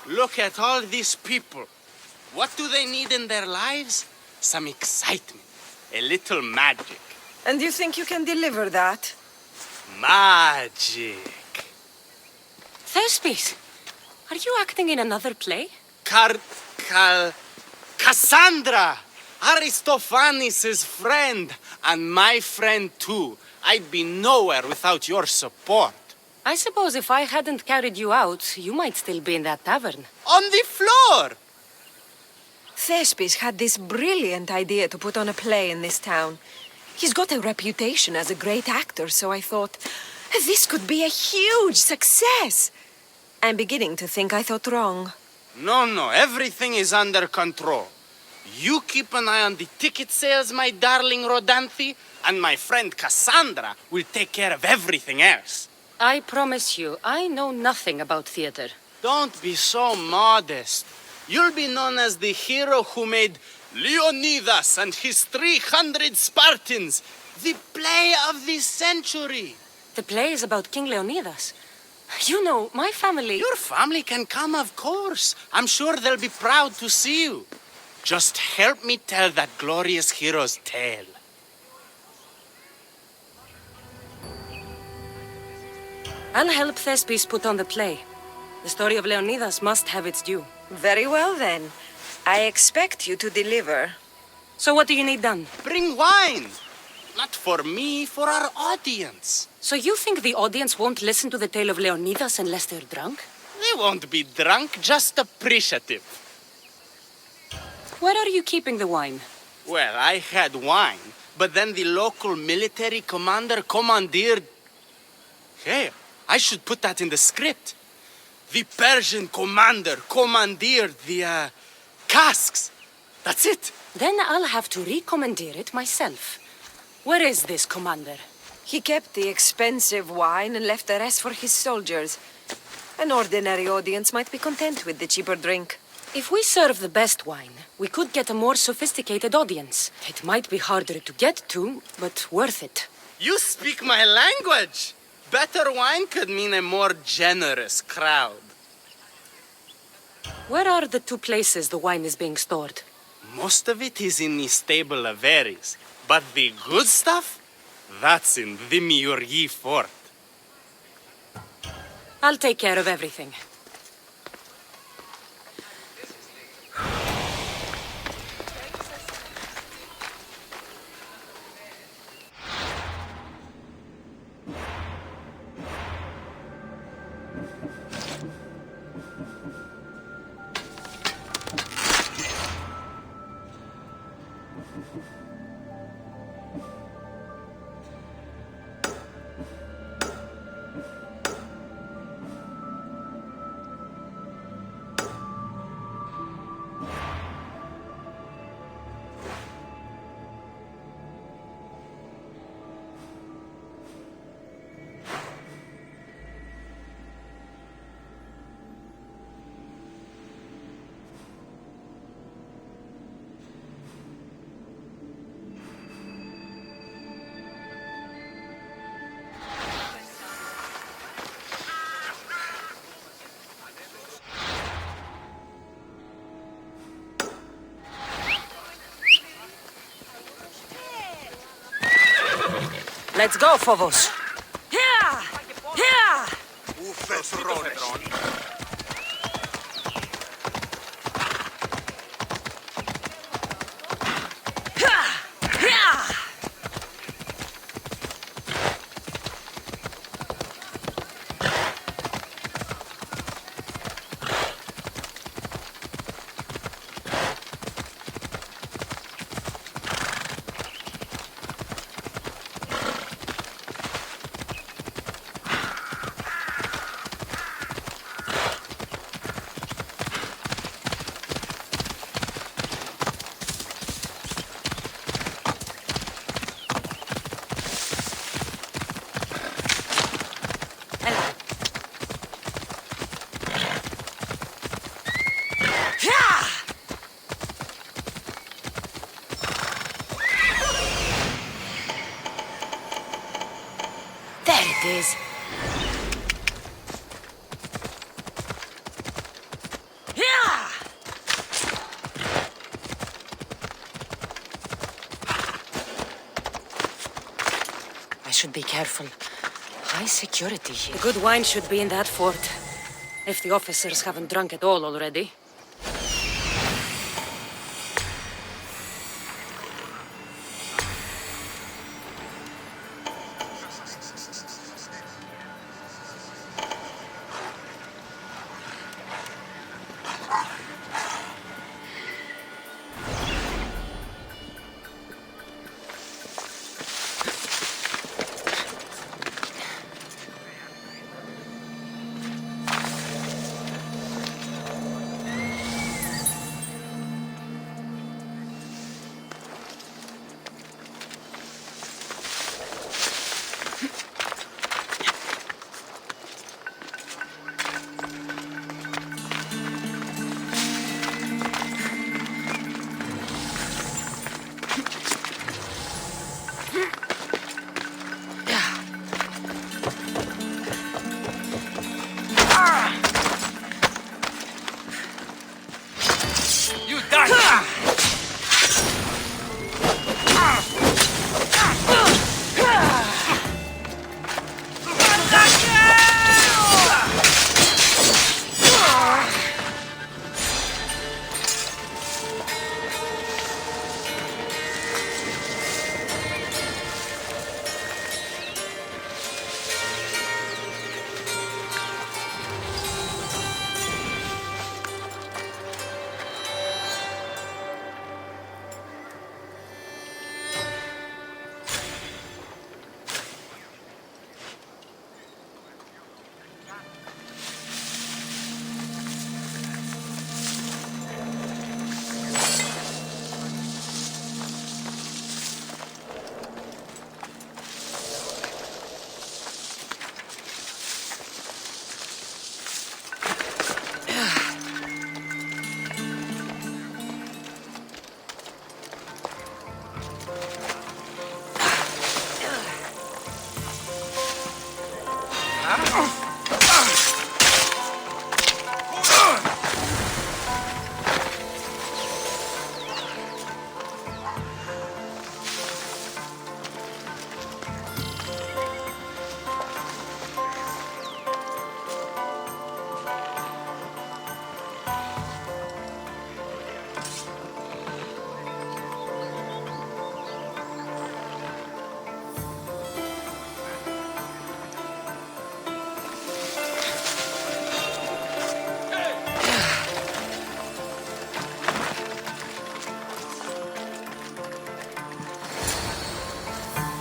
Look at all these people. What do they need in their lives? Some excitement. A little magic. And you think you can deliver that? Magic. Thespis, are you acting in another play? Cassandra! Aristophanes' friend, and my friend too. I'd be nowhere without your support. I suppose if I hadn't carried you out, you might still be in that tavern. On the floor! Thespis had this brilliant idea to put on a play in this town. He's got a reputation as a great actor, so I thought, this could be a huge success. I'm beginning to think I thought wrong. No, everything is under control. You keep an eye on the ticket sales, my darling Rodanthe, and my friend Cassandra will take care of everything else. I promise you, I know nothing about theater. Don't be so modest. You'll be known as the hero who made Leonidas and his 300 Spartans, the play of the century. The play is about King Leonidas. You know, my family... Your family can come, of course. I'm sure they'll be proud to see you. Just help me tell that glorious hero's tale. I'll help Thespis put on the play. The story of Leonidas must have its due. Very well, then. I expect you to deliver. So what do you need done? Bring wine. Not for me, for our audience. So you think the audience won't listen to the tale of Leonidas unless they're drunk? They won't be drunk, just appreciative. Where are you keeping the wine? Well, I had wine, but then the local military commander commandeered... Hey, I should put that in the script. The Persian commander commandeered the, casks. That's it. Then I'll have to recommandeer it myself. Where is this commander? He kept the expensive wine and left the rest for his soldiers. An ordinary audience might be content with the cheaper drink. If we serve the best wine, we could get a more sophisticated audience. It might be harder to get to, but worth it. You speak my language. Better wine could mean a more generous crowd. Where are the two places the wine is being stored? Most of it is in the stable of Ares, but the good stuff, that's in the Miurgi fort. I'll take care of everything. Let's go, Phobos. Here! Here! There it is. I should be careful. High security here. The good wine should be in that fort. If the officers haven't drunk it all already.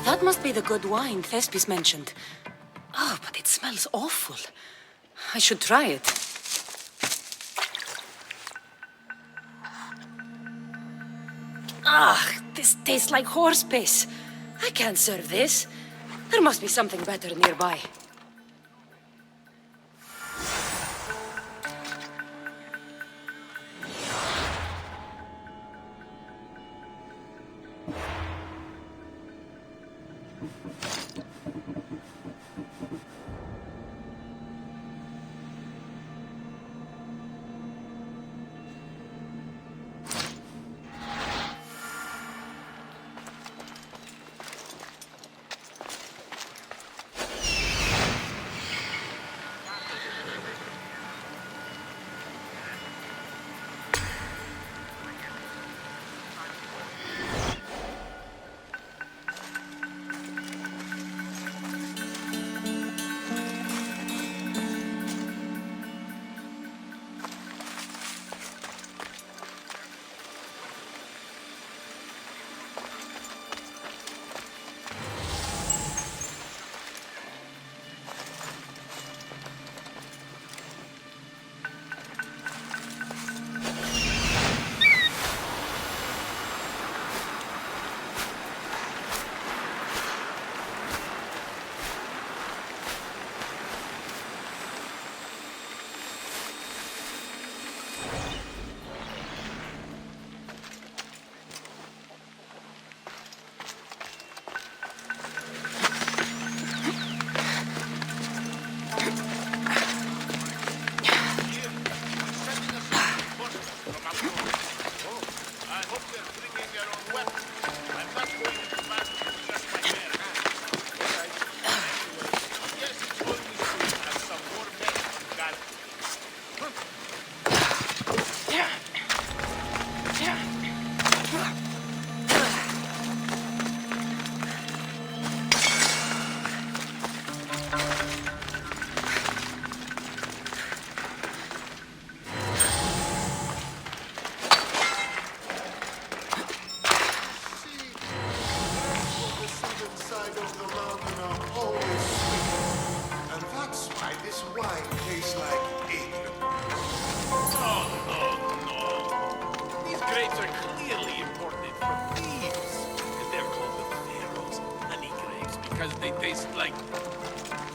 That must be the good wine Thespis mentioned. Oh, but it smells awful. I should try it. Ah, this tastes like horse piss. I can't serve this. There must be something better nearby.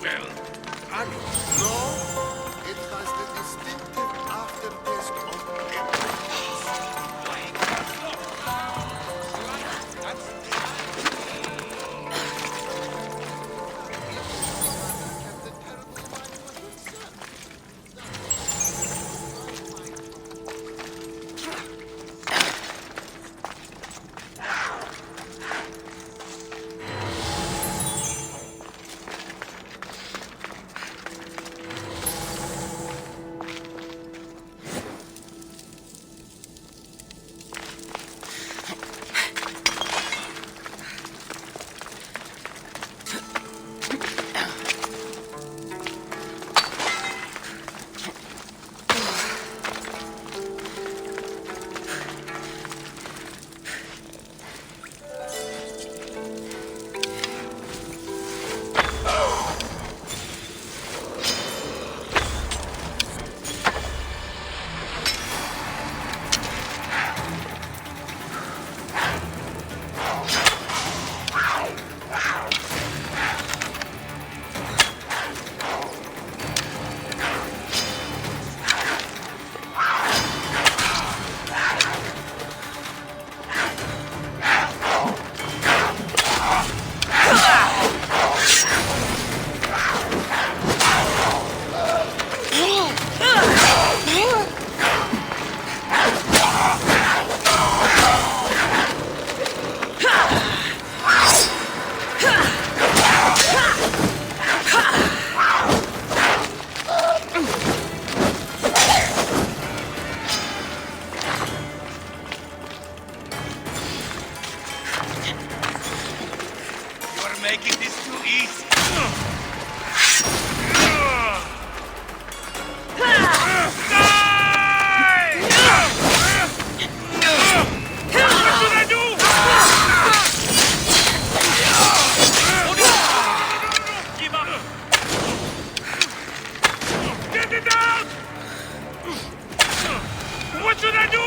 Well, I don't know. It has the distinctive aftertaste of making this too easy. What should I do?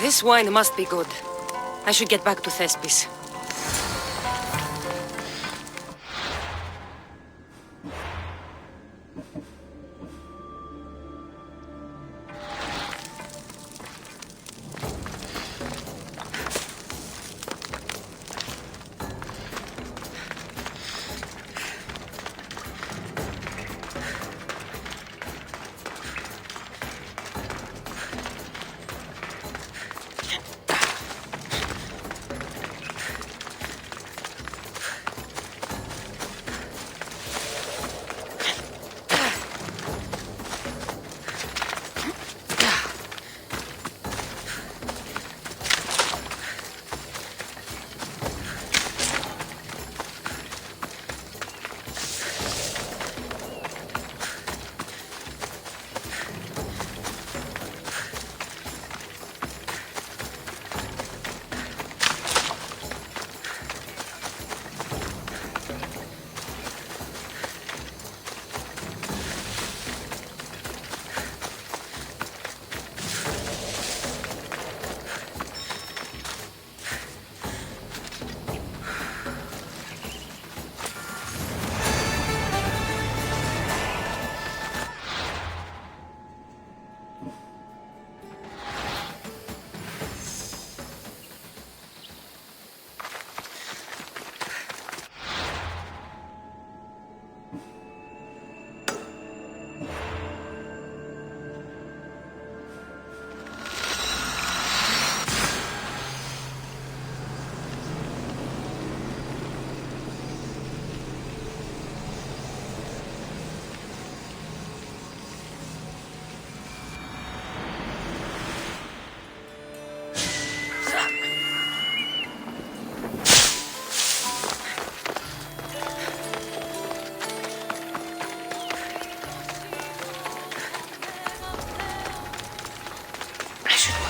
This wine must be good. I should get back to Thespis.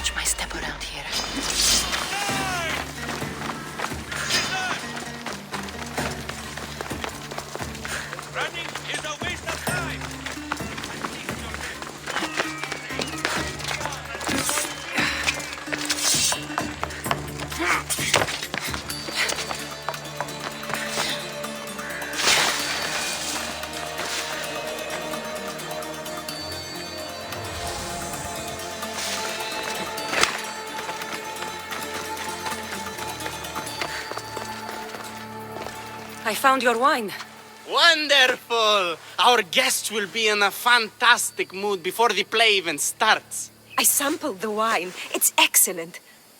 watch my step around here. Running is a waste of time. I found your wine. Wonderful! Our guests will be in a fantastic mood before the play even starts. I sampled the wine. It's excellent.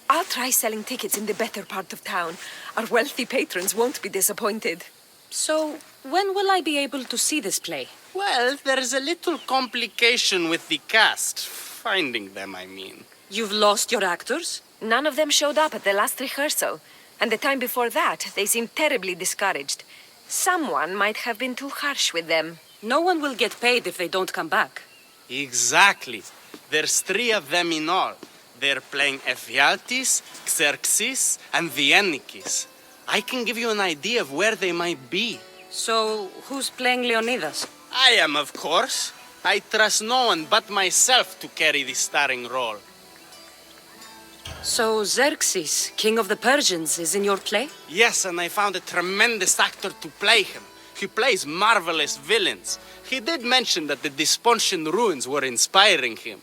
I'll try selling tickets in the better part of town. Our wealthy patrons won't be disappointed. So, when will I be able to see this play? Well, there's a little complication with the cast. Finding them, I mean. You've lost your actors? None of them showed up at the last rehearsal. And the time before that, they seemed terribly discouraged. Someone might have been too harsh with them. No one will get paid if they don't come back. Exactly. There's 3 of them in all. They're playing Ephialtes, Xerxes, and Viennikis. I can give you an idea of where they might be. So, who's playing Leonidas? I am, of course. I trust no one but myself to carry the starring role. So, Xerxes, king of the Persians, is in your play? Yes, and I found a tremendous actor to play him. He plays marvelous villains. He did mention that the Despontian ruins were inspiring him.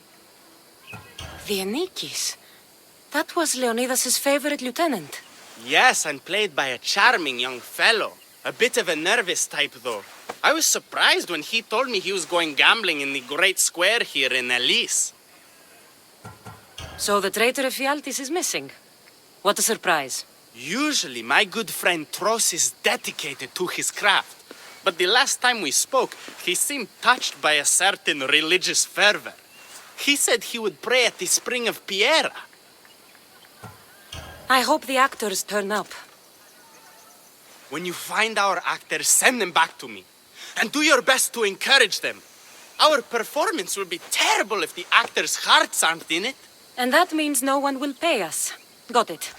Viennikis? That was Leonidas' favorite lieutenant. Yes, and played by a charming young fellow. A bit of a nervous type, though. I was surprised when he told me he was going gambling in the great square here in Elise. So the traitor Ephialtes is missing. What a surprise. Usually, my good friend Tros is dedicated to his craft. But the last time we spoke, he seemed touched by a certain religious fervor. He said he would pray at the spring of Piera. I hope the actors turn up. When you find our actors, send them back to me. And do your best to encourage them. Our performance will be terrible if the actors' hearts aren't in it. And that means no one will pay us. Got it.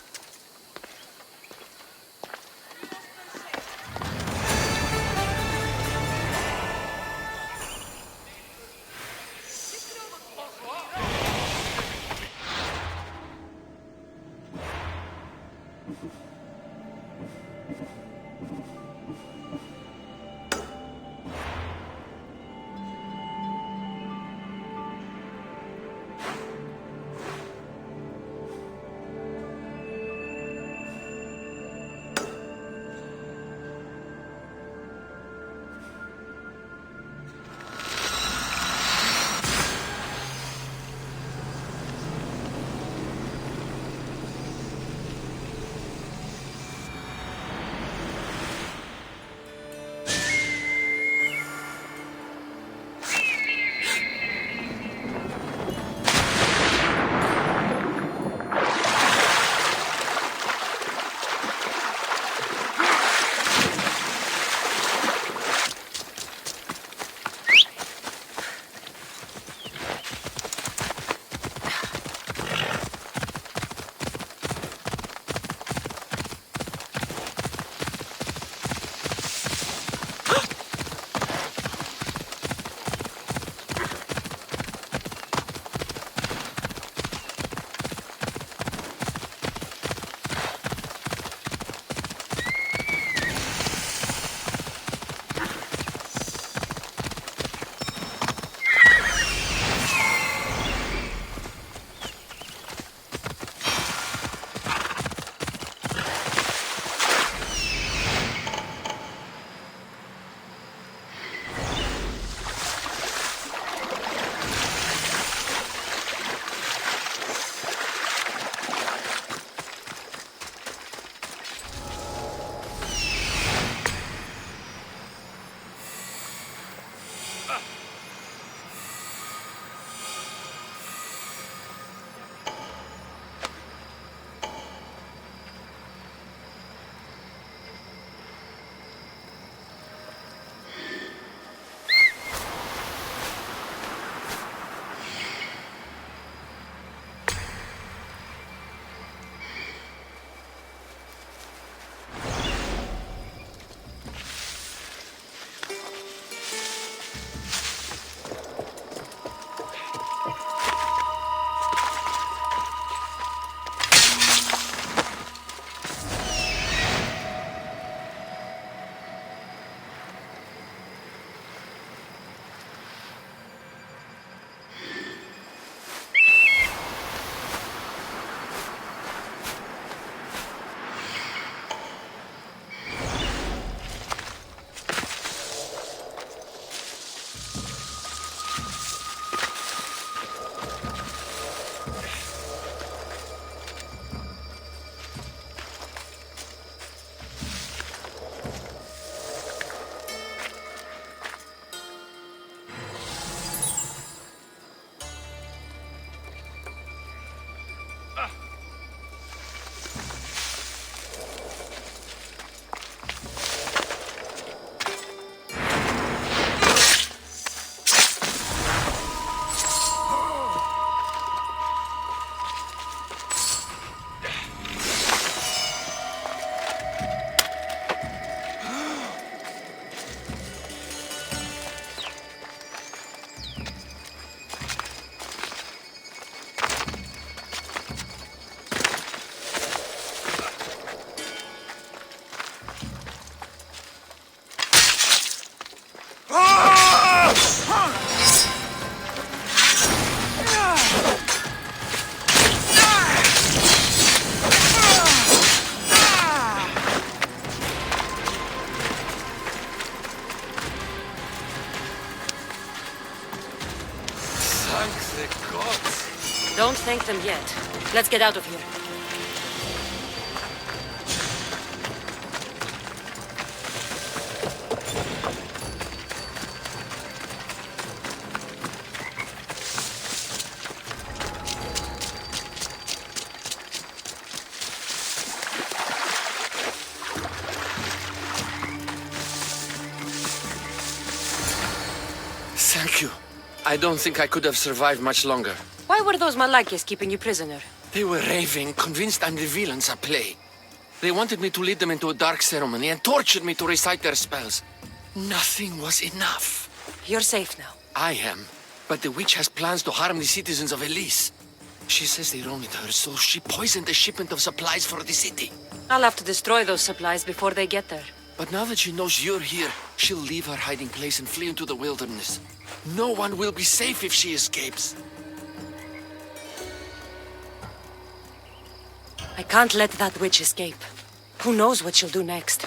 Don't thank them yet. Let's get out of here. Thank you. I don't think I could have survived much longer. Why were those Malakias keeping you prisoner? They were raving, convinced I'm the villains at play. They wanted me to lead them into a dark ceremony and tortured me to recite their spells. Nothing was enough. You're safe now. I am, but the witch has plans to harm the citizens of Elise. She says they wronged her, so she poisoned the shipment of supplies for the city. I'll have to destroy those supplies before they get there. But now that she knows you're here, she'll leave her hiding place and flee into the wilderness. No one will be safe if she escapes. I can't let that witch escape. Who knows what she'll do next?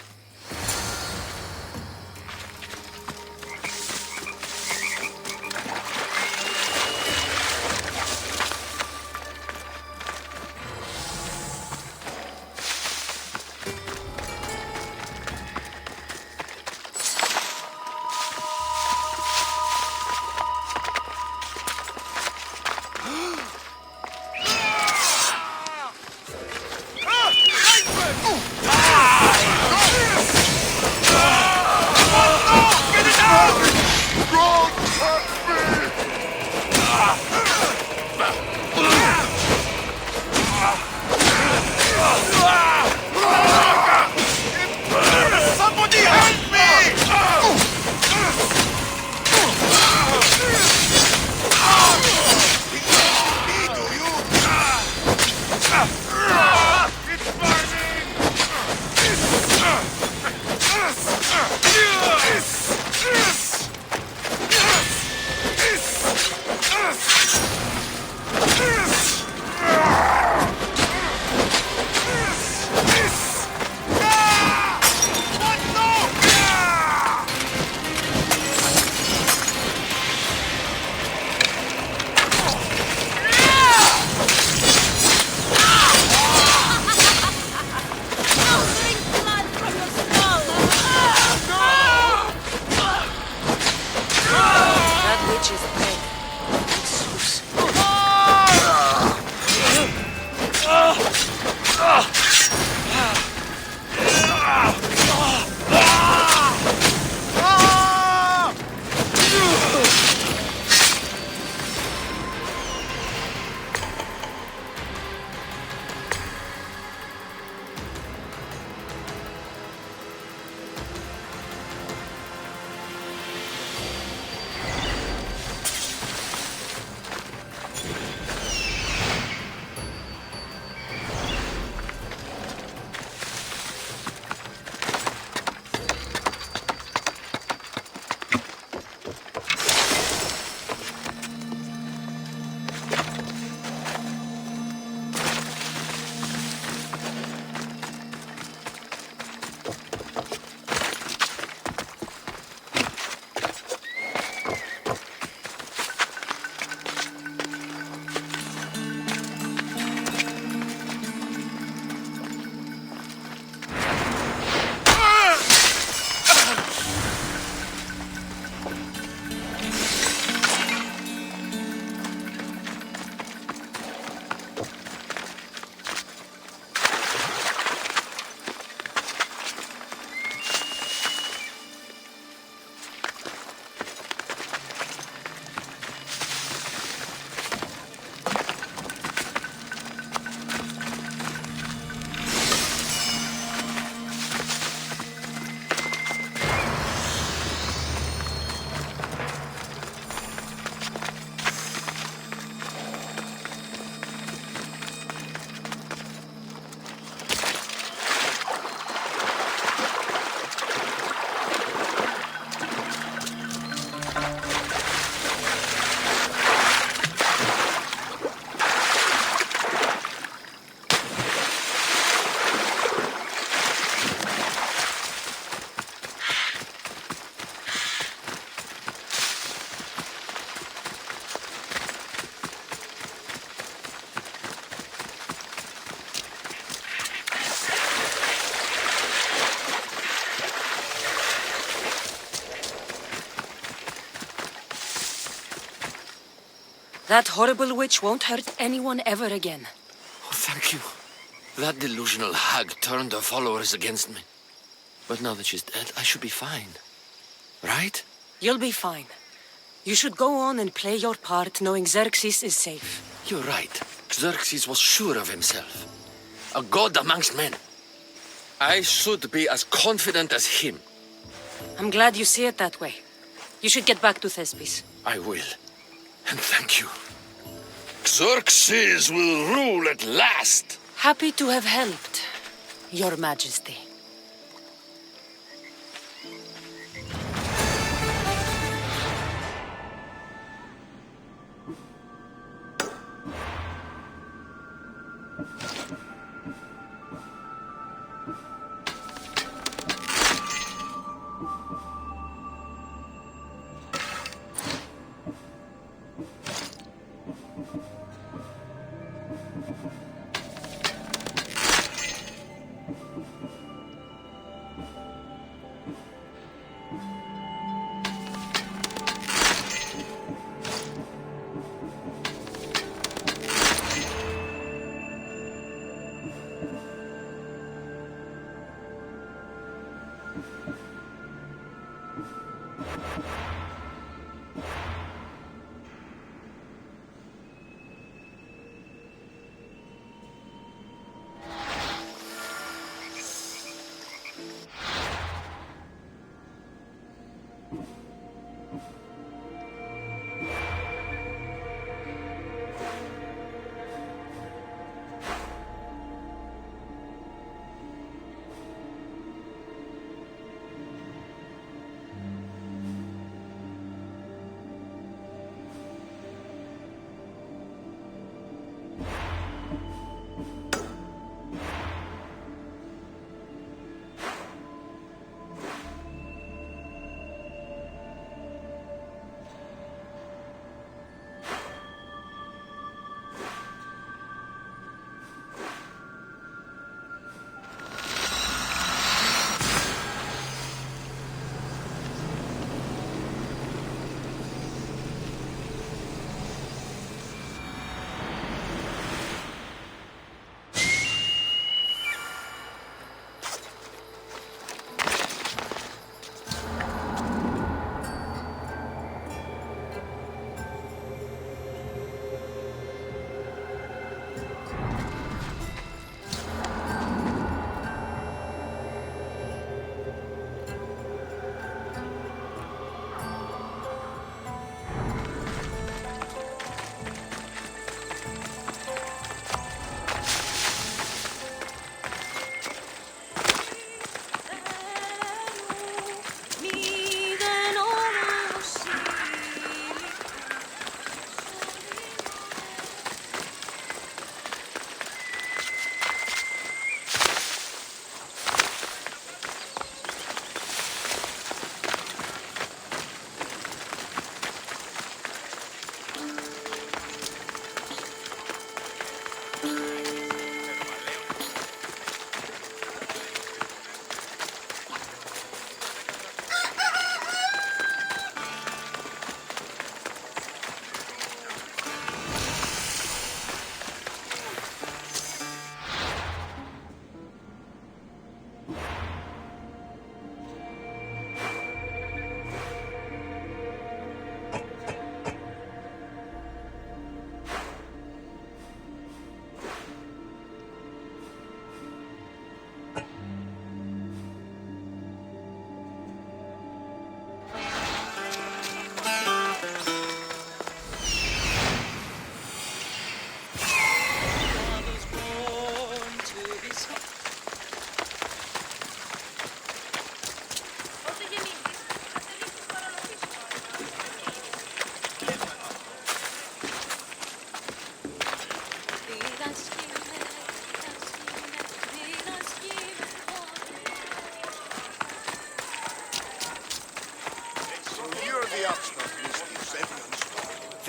That horrible witch won't hurt anyone ever again. Oh, thank you. That delusional hag turned her followers against me. But now that she's dead, I should be fine. Right? You'll be fine. You should go on and play your part, knowing Xerxes is safe. You're right. Xerxes was sure of himself. A god amongst men. I should be as confident as him. I'm glad you see it that way. You should get back to Thespis. I will. And thank you. Xerxes will rule at last! Happy to have helped, Your Majesty.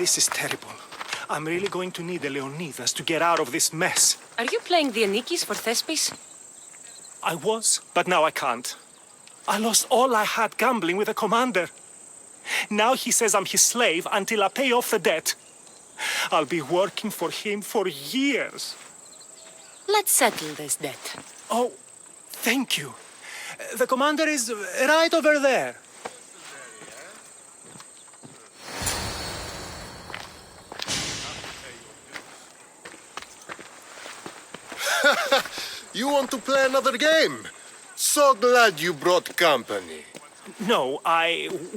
This is terrible. I'm really going to need the Leonidas to get out of this mess. Are you playing the Anikis for Thespis? I was, but now I can't. I lost all I had gambling with the commander. Now he says I'm his slave until I pay off the debt. I'll be working for him for years. Let's settle this debt. Oh, thank you. The commander is right over there. You want to play another game? So glad you brought company. No,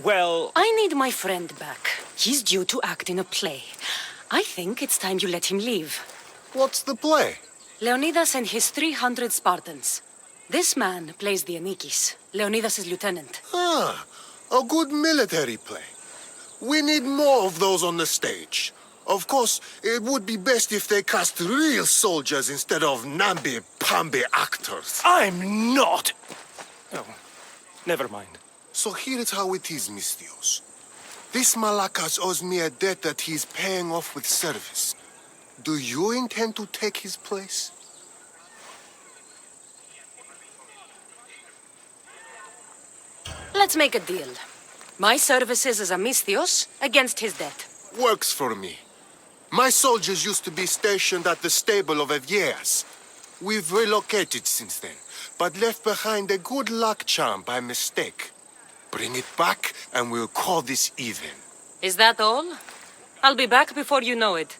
well... I need my friend back. He's due to act in a play. I think it's time you let him leave. What's the play? Leonidas and his 300 Spartans. This man plays the Anikis, Leonidas' lieutenant. Ah, a good military play. We need more of those on the stage. Of course, it would be best if they cast real soldiers instead of namby-pamby actors. I'm not! Oh, never mind. So here is how it is, Misthios. This Malakas owes me a debt that he's paying off with service. Do you intend to take his place? Let's make a deal. My services as a Misthios against his debt. Works for me. My soldiers used to be stationed at the stable of Evieas. We've relocated since then, but left behind a good luck charm by mistake. Bring it back, and we'll call this even. Is that all? I'll be back before you know it.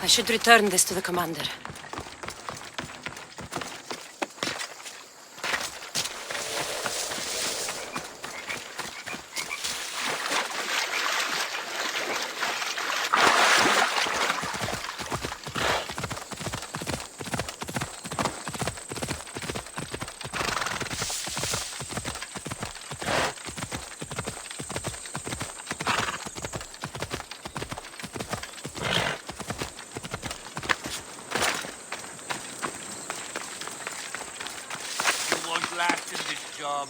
I should return this to the commander. Last in this job.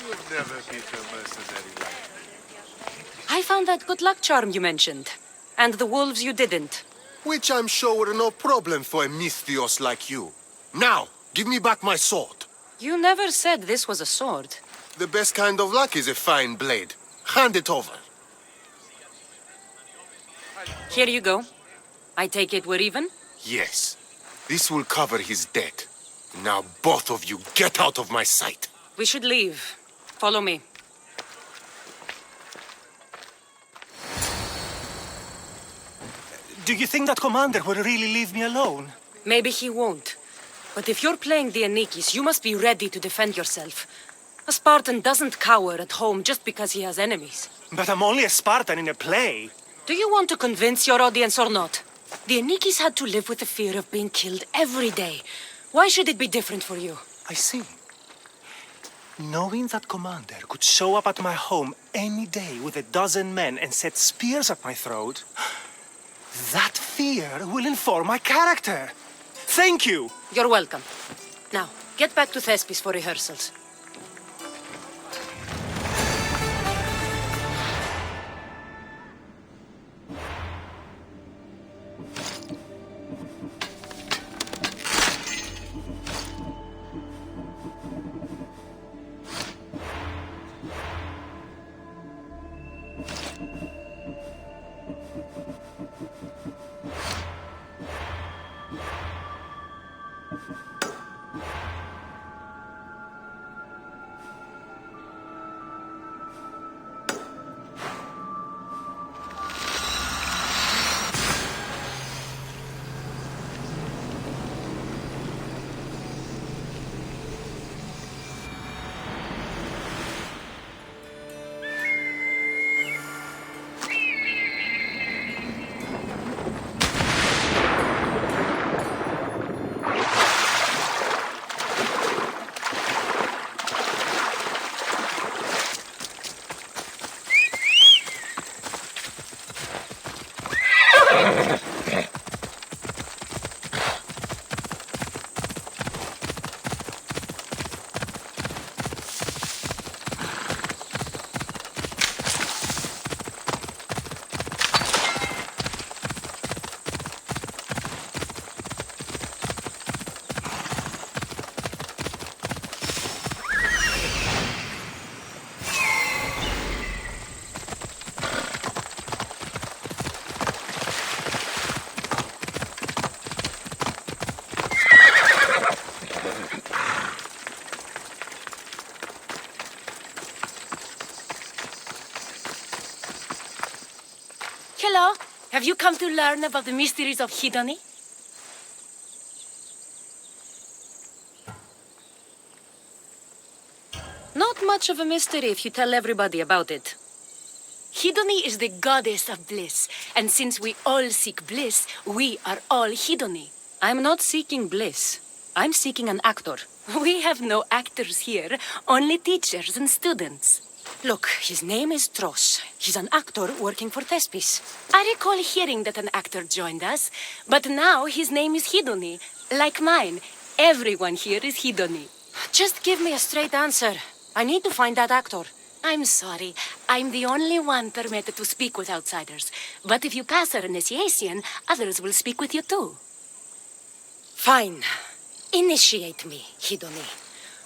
You'll never beat a mercenary like I found that good luck charm you mentioned. And the wolves you didn't. which I'm sure were no problem for a Misthios like you. Now, give me back my sword. You never said this was a sword. The best kind of luck is a fine blade. Hand it over. Here you go. I take it we're even? Yes. This will cover his debt. Now both of you get out of my sight. We should leave. Follow me. Do you think that commander will really leave me alone? Maybe he won't. But if you're playing the Anikis, you must be ready to defend yourself. A Spartan doesn't cower at home just because he has enemies. But I'm only a Spartan in a play. Do you want to convince your audience or not? The Anikis had to live with the fear of being killed every day. Why should it be different for you? I see. Knowing that commander could show up at my home any day with 12 men and set spears at my throat, that fear will inform my character. Thank you! You're welcome. Now, get back to Thespis for rehearsals. Hello. Have you come to learn about the mysteries of Hedony? Not much of a mystery if you tell everybody about it. Hedony is the goddess of bliss, and since we all seek bliss, we are all Hedony. I'm not seeking bliss. I'm seeking an actor. We have no actors here, only teachers and students. Look, his name is Tros. He's an actor working for Thespis. I recall hearing that an actor joined us, but now his name is Hedony. Like mine, everyone here is Hedony. Just give me a straight answer. I need to find that actor. I'm sorry. I'm the only one permitted to speak with outsiders. But if you pass our initiation, others will speak with you too. Fine. Initiate me, Hedony.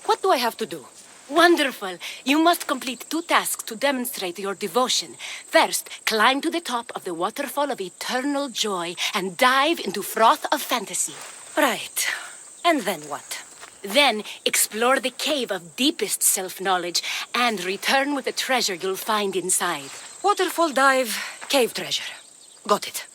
What do I have to do? Wonderful. You must complete 2 tasks to demonstrate your devotion. First, climb to the top of the waterfall of eternal joy and dive into froth of fantasy. Right. And then what? Then, explore the cave of deepest self-knowledge and return with the treasure you'll find inside. Waterfall dive, cave treasure. Got it.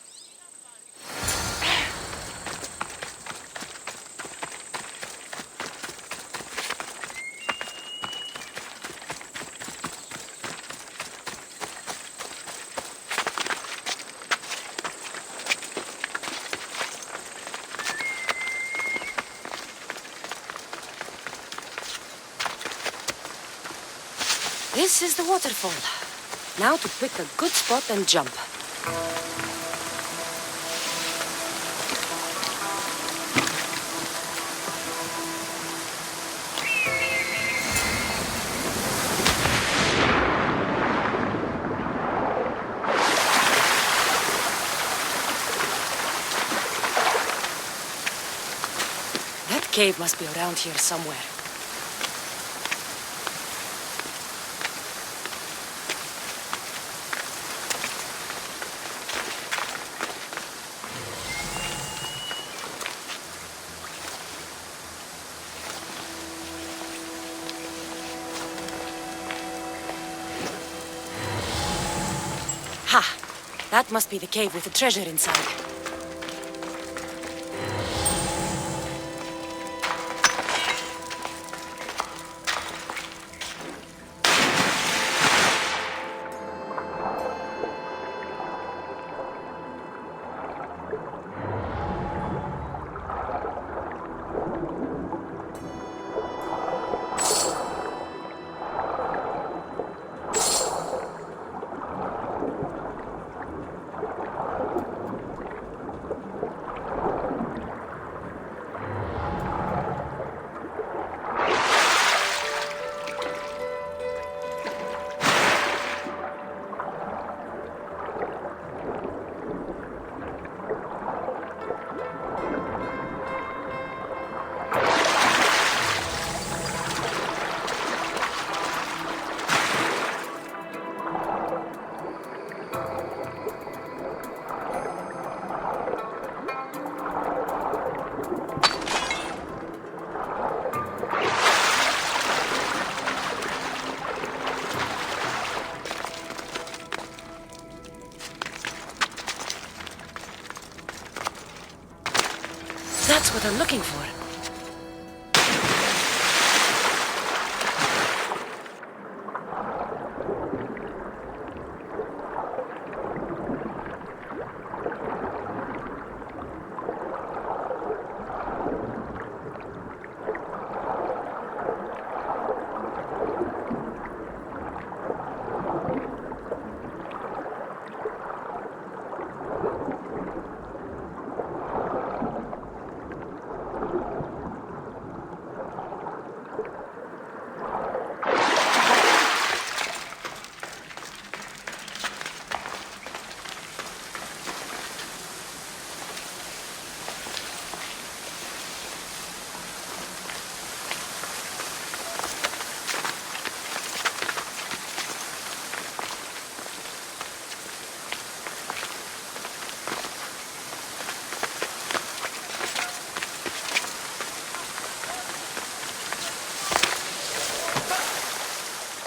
This is the waterfall. Now to pick a good spot and jump. That cave must be around here somewhere. Ha! That must be the cave with the treasure inside. That's what I'm looking for.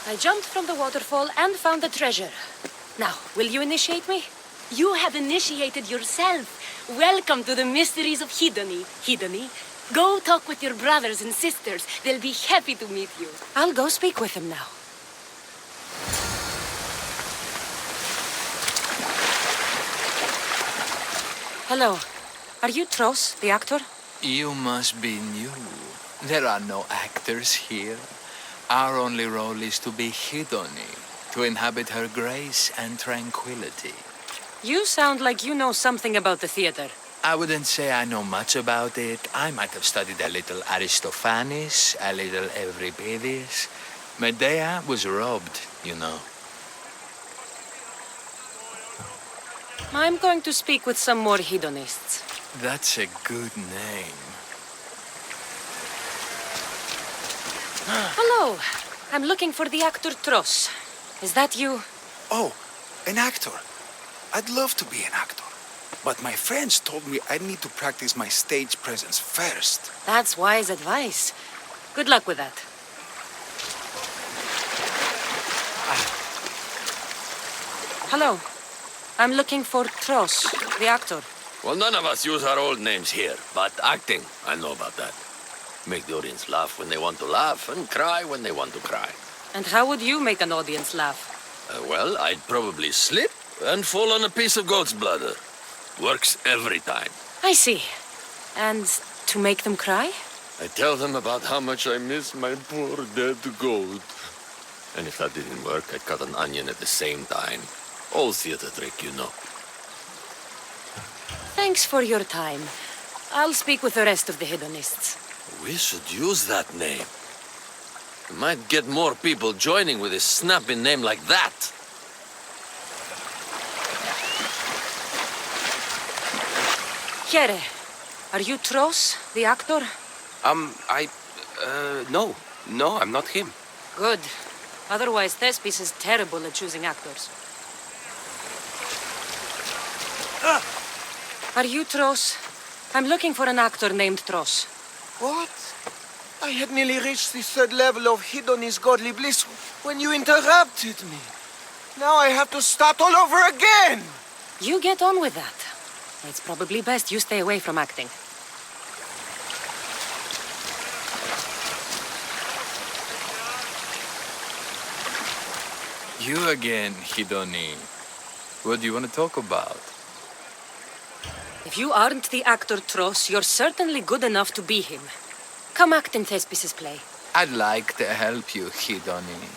I jumped from the waterfall and found the treasure. Now, will you initiate me? You have initiated yourself. Welcome to the mysteries of Hedony. Hedony, go talk with your brothers and sisters. They'll be happy to meet you. I'll go speak with them now. Hello. Are you Tros, the actor? You must be new. There are no actors here. Our only role is to be Hedony, to inhabit her grace and tranquility. You sound like you know something about the theater. I wouldn't say I know much about it. I might have studied a little Aristophanes, a little Euripides. Medea was robbed, you know. I'm going to speak with some more hedonists. That's a good name. Hello. I'm looking for the actor Tros. Is that you? Oh, an actor. I'd love to be an actor. But my friends told me I'd need to practice my stage presence first. That's wise advice. Good luck with that. Hello. I'm looking for Tros, the actor. Well, none of us use our old names here, but acting, I know about that. Make the audience laugh when they want to laugh and cry when they want to cry. And how would you make an audience laugh? Well, I'd probably slip and fall on a piece of goat's bladder. Works every time. I see. And to make them cry? I tell them about how much I miss my poor dead goat. And if that didn't work, I'd cut an onion at the same time. Old theater trick, you know. Thanks for your time. I'll speak with the rest of the hedonists. We should use that name. We might get more people joining with a snappy name like that. Here, are you Tros, the actor? No, I'm not him. Good. Otherwise, Thespis is terrible at choosing actors. Are you Tros? I'm looking for an actor named Tros. What? I had nearly reached the third level of Hedony's godly bliss when you interrupted me. Now I have to start all over again! You get on with that. It's probably best you stay away from acting. You again, Hedony. What do you want to talk about? If you aren't the actor Tros, you're certainly good enough to be him. Come act in Thespis' play. I'd like to help you, Hedony.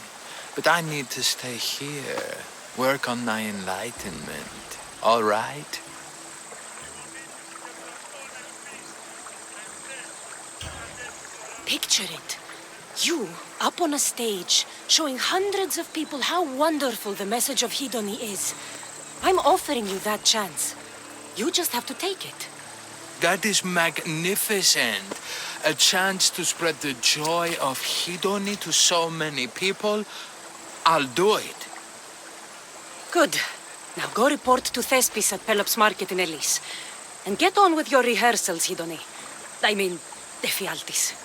But I need to stay here. Work on my enlightenment. All right? Picture it. You, up on a stage, showing hundreds of people how wonderful the message of Hedony is. I'm offering you that chance. You just have to take it. That is magnificent. A chance to spread the joy of Hedony to so many people. I'll do it. Good. Now go report to Thespis at Pelops Market in Elis. And get on with your rehearsals, Hedony. I mean, Ephialtes.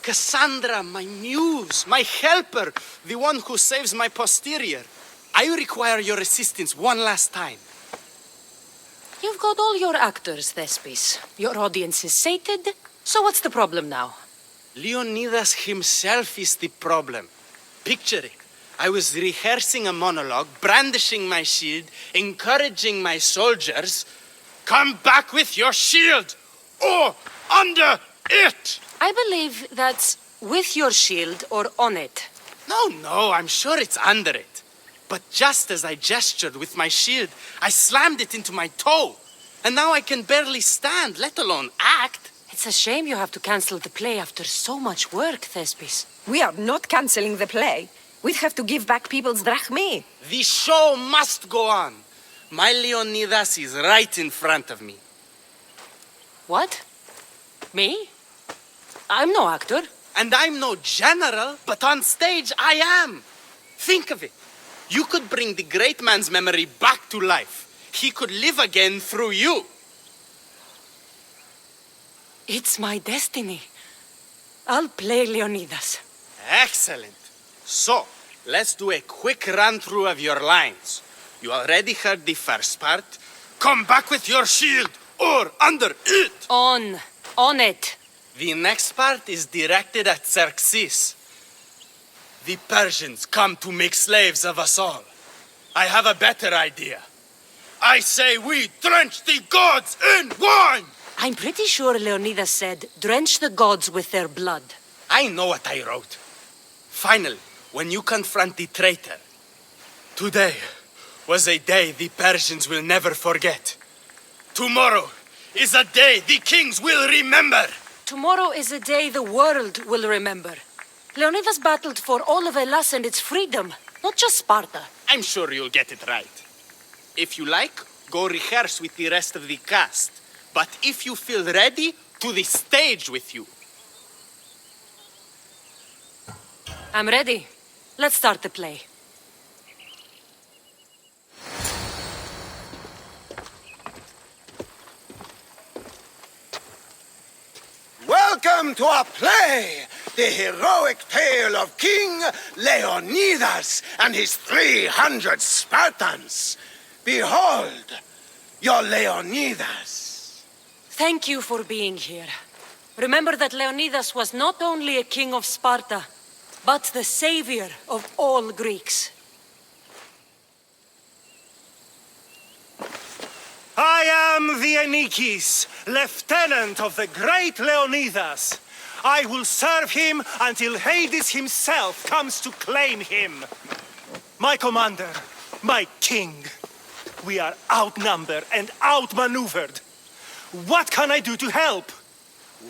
Cassandra, my muse, my helper, the one who saves my posterior. I require your assistance one last time. You've got all your actors, Thespis. Your audience is sated, so what's the problem now? Leonidas himself is the problem. Picture it. I was rehearsing a monologue, brandishing my shield, encouraging my soldiers. Come back with your shield, or under it! I believe that's with your shield or on it. No, I'm sure it's under it. But just as I gestured with my shield, I slammed it into my toe. And now I can barely stand, let alone act. It's a shame you have to cancel the play after so much work, Thespis. We are not cancelling the play. We'd have to give back people's drachmae. The show must go on. My Leonidas is right in front of me. What? Me? I'm no actor. And I'm no general, but on stage I am. Think of it. You could bring the great man's memory back to life. He could live again through you. It's my destiny. I'll play Leonidas. Excellent. So, let's do a quick run-through of your lines. You already heard the first part. Come back with your shield, or under it. On it. The next part is directed at Xerxes. The Persians come to make slaves of us all. I have a better idea. I say we drench the gods in wine! I'm pretty sure Leonidas said, drench the gods with their blood. I know what I wrote. Finally, when you confront the traitor, today was a day the Persians will never forget. Tomorrow is a day the kings will remember. Tomorrow is a day the world will remember. Leonidas battled for all of Hellas and its freedom, not just Sparta. I'm sure you'll get it right. If you like, go rehearse with the rest of the cast. But if you feel ready, to the stage with you. I'm ready. Let's start the play. Welcome to our play, the heroic tale of King Leonidas and his 300 Spartans. Behold, your Leonidas. Thank you for being here. Remember that Leonidas was not only a king of Sparta, but the savior of all Greeks. I am the Anikis, lieutenant of the great Leonidas. I will serve him until Hades himself comes to claim him. My commander, my king, we are outnumbered and outmaneuvered. What can I do to help?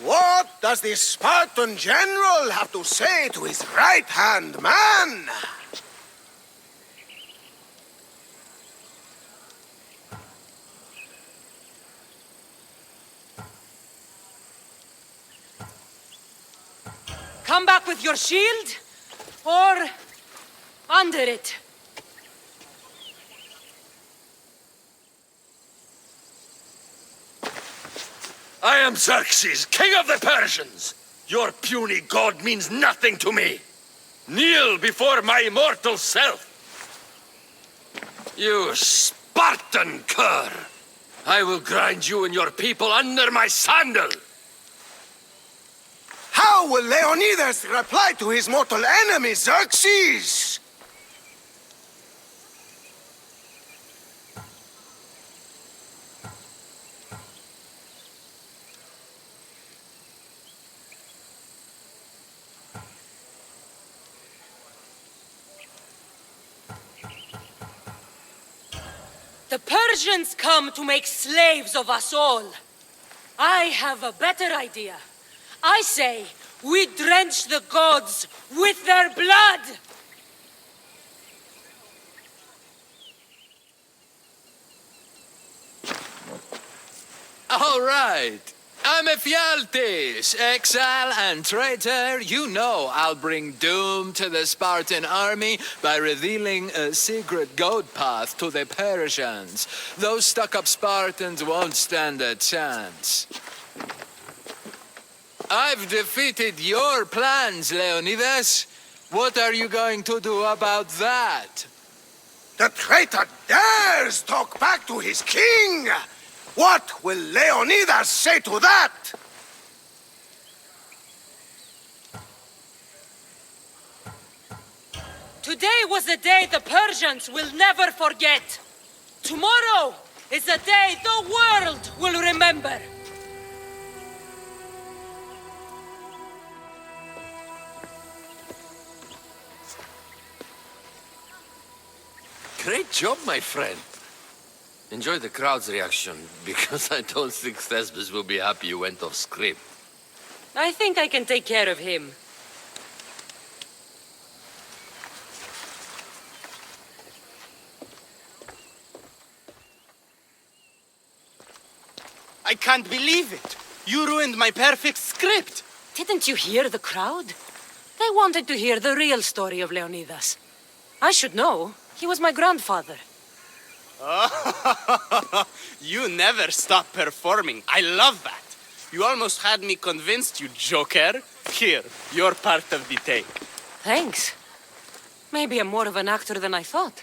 What does the Spartan general have to say to his right-hand man? Come back with your shield, or under it. I am Xerxes, king of the Persians. Your puny god means nothing to me. Kneel before my immortal self. You Spartan cur! I will grind you and your people under my sandal. How will Leonidas reply to his mortal enemy, Xerxes? The Persians come to make slaves of us all. I have a better idea. I say, We drench the gods with their blood! All right. I'm Ephialtes, exile and traitor. You know I'll bring doom to the Spartan army by revealing a secret goat path to the Persians. Those stuck-up Spartans won't stand a chance. I've defeated your plans, Leonidas. What are you going to do about that? The traitor dares talk back to his king! What will Leonidas say to that? Today was a day the Persians will never forget. Tomorrow is a day the world will remember. Great job, my friend. Enjoy the crowd's reaction, because I don't think Thesbis will be happy you went off script. I think I can take care of him. I can't believe it. You ruined my perfect script. Didn't you hear the crowd? They wanted to hear the real story of Leonidas. I should know. He was my grandfather. You never stop performing. I love that. You almost had me convinced, you joker. Here, you're part of the take. Thanks. Maybe I'm more of an actor than I thought.